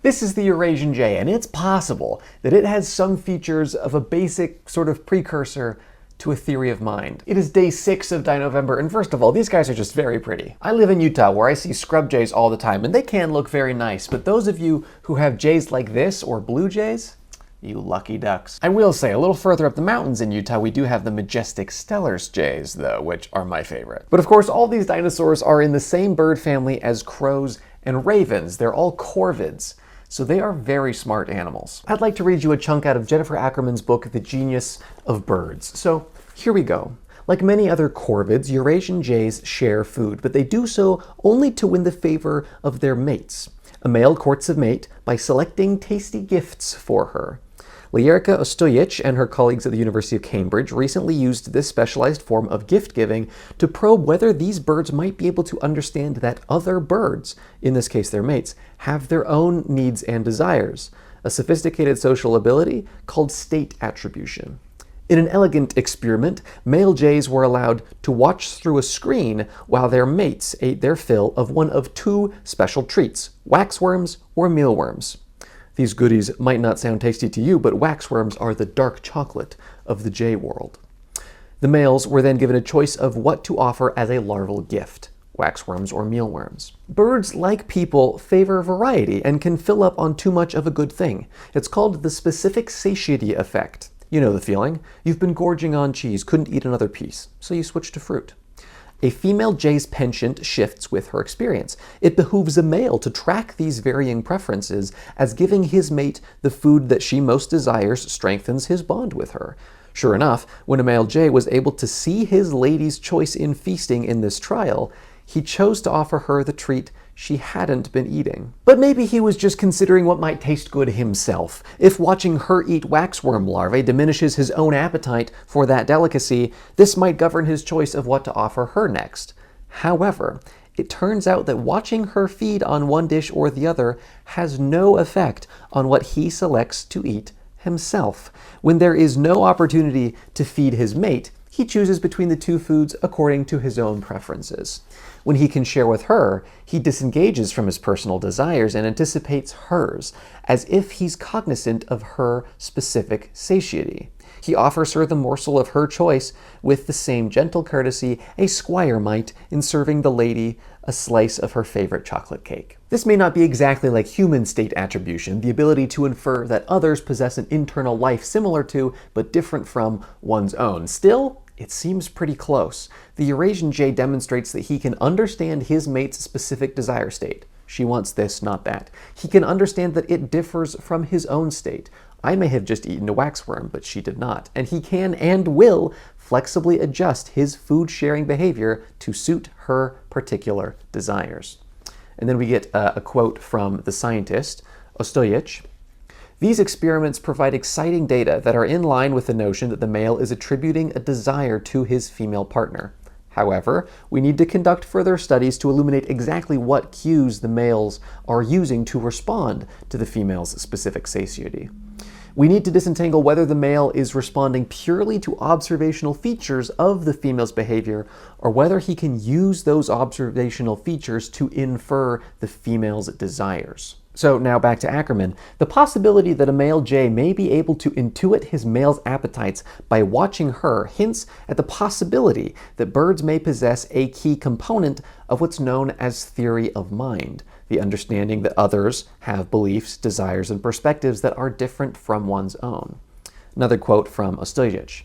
This is the Eurasian Jay, and it's possible that it has some features of a basic sort of precursor to a theory of mind. It is day 6 of Dinovember, and first of all, these guys are just very pretty. I live in Utah, where I see scrub jays all the time, and they can look very nice, but those of you who have jays like this, or blue jays, you lucky ducks. I will say, a little further up the mountains in Utah, we do have the majestic Stellar's jays, though, which are my favorite. But of course, all these dinosaurs are in the same bird family as crows and ravens. They're all corvids. So they are very smart animals. I'd like to read you a chunk out of Jennifer Ackerman's book, The Genius of Birds. So here we go. Like many other corvids, Eurasian jays share food, but they do so only to win the favor of their mates. A male courts a mate by selecting tasty gifts for her. Lyerka Ostojic and her colleagues at the University of Cambridge recently used this specialized form of gift-giving to probe whether these birds might be able to understand that other birds, in this case their mates, have their own needs and desires, a sophisticated social ability called state attribution. In an elegant experiment, male jays were allowed to watch through a screen while their mates ate their fill of one of 2 special treats, waxworms or mealworms. These goodies might not sound tasty to you, but waxworms are the dark chocolate of the jay world. The males were then given a choice of what to offer as a larval gift, waxworms or mealworms. Birds, like people, favor variety and can fill up on too much of a good thing. It's called the specific satiety effect. You know the feeling. You've been gorging on cheese, couldn't eat another piece, so you switch to fruit. A female jay's penchant shifts with her experience. It behooves a male to track these varying preferences, as giving his mate the food that she most desires strengthens his bond with her. Sure enough, when a male jay was able to see his lady's choice in feasting in this trial, he chose to offer her the treat she hadn't been eating. But maybe he was just considering what might taste good himself. If watching her eat waxworm larvae diminishes his own appetite for that delicacy, this might govern his choice of what to offer her next. However, it turns out that watching her feed on one dish or the other has no effect on what he selects to eat himself. When there is no opportunity to feed his mate, he chooses between the 2 foods according to his own preferences. When he can share with her, he disengages from his personal desires and anticipates hers, as if he's cognizant of her specific satiety. He offers her the morsel of her choice with the same gentle courtesy a squire might in serving the lady a slice of her favorite chocolate cake. This may not be exactly like human state attribution, the ability to infer that others possess an internal life similar to, but different from, one's own. Still, it seems pretty close. The Eurasian jay demonstrates that he can understand his mate's specific desire state. She wants this, not that. He can understand that it differs from his own state. I may have just eaten a waxworm, but she did not. And he can and will flexibly adjust his food-sharing behavior to suit her particular desires. And then we get a quote from the scientist, Ostojic. These experiments provide exciting data that are in line with the notion that the male is attributing a desire to his female partner. However, we need to conduct further studies to illuminate exactly what cues the males are using to respond to the female's specific satiety. We need to disentangle whether the male is responding purely to observational features of the female's behavior, or whether he can use those observational features to infer the female's desires. So now back to Ackerman. The possibility that a male jay may be able to intuit his male's appetites by watching her hints at the possibility that birds may possess a key component of what's known as theory of mind, the understanding that others have beliefs, desires, and perspectives that are different from one's own. Another quote from Ostojic.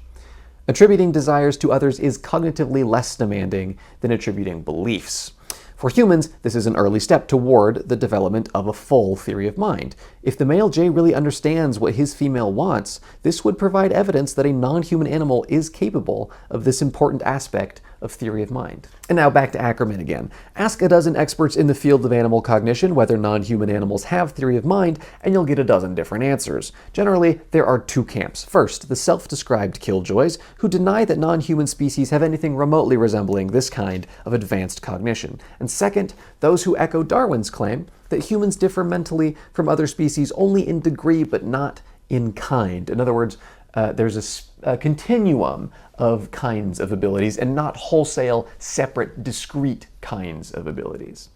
Attributing desires to others is cognitively less demanding than attributing beliefs. For humans, this is an early step toward the development of a full theory of mind. If the male jay really understands what his female wants, this would provide evidence that a non-human animal is capable of this important aspect of theory of mind. And now back to Ackerman again. Ask a dozen experts in the field of animal cognition whether non-human animals have theory of mind, and you'll get a dozen different answers. Generally, there are 2 camps. First, the self-described killjoys, who deny that non-human species have anything remotely resembling this kind of advanced cognition. And second, those who echo Darwin's claim that humans differ mentally from other species only in degree but not in kind. In other words, there's a continuum of kinds of abilities and not wholesale, separate, discrete kinds of abilities.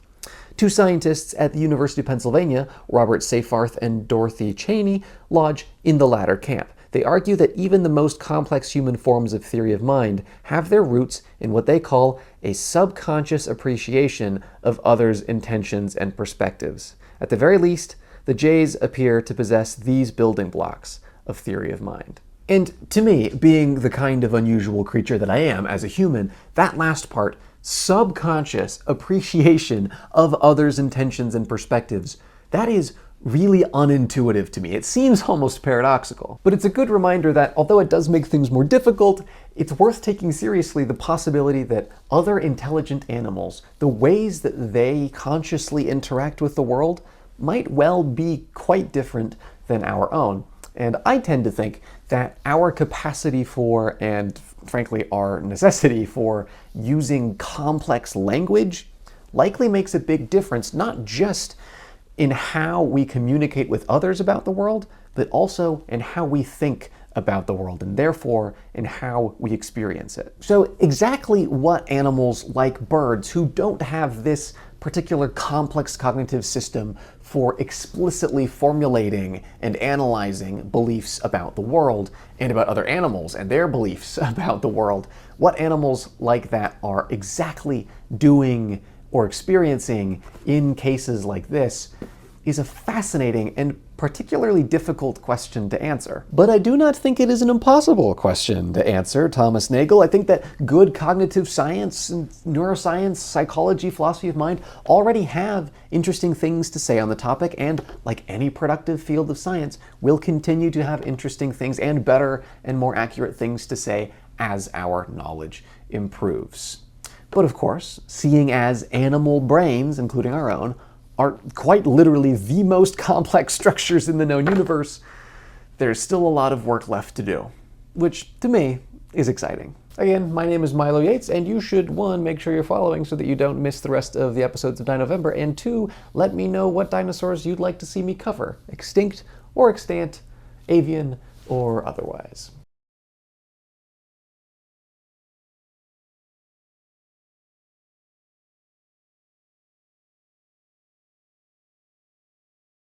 Two scientists at the University of Pennsylvania, Robert Seyfarth and Dorothy Cheney, lodge in the latter camp. They argue that even the most complex human forms of theory of mind have their roots in what they call a subconscious appreciation of others' intentions and perspectives. At the very least, the Jays appear to possess these building blocks of theory of mind. And to me, being the kind of unusual creature that I am as a human, that last part, subconscious appreciation of others' intentions and perspectives, that is really unintuitive to me. It seems almost paradoxical. But it's a good reminder that although it does make things more difficult, it's worth taking seriously the possibility that other intelligent animals, the ways that they consciously interact with the world, might well be quite different than our own. And I tend to think that our capacity for, and frankly our necessity for, using complex language likely makes a big difference, not just in how we communicate with others about the world, but also in how we think about the world, and therefore in how we experience it. So exactly what animals like birds, who don't have this particular complex cognitive system for explicitly formulating and analyzing beliefs about the world and about other animals and their beliefs about the world, what animals like that are exactly doing or experiencing in cases like this is a fascinating and particularly difficult question to answer. But I do not think it is an impossible question to answer, Thomas Nagel. I think that good cognitive science and neuroscience, psychology, philosophy of mind already have interesting things to say on the topic, and like any productive field of science, will continue to have interesting things and better and more accurate things to say as our knowledge improves. But of course, seeing as animal brains, including our own, are quite literally the most complex structures in the known universe, there's still a lot of work left to do, which to me is exciting. Again, my name is Milo Yates, and you should, 1, make sure you're following so that you don't miss the rest of the episodes of Dinovember, and 2, let me know what dinosaurs you'd like to see me cover, extinct or extant, avian or otherwise.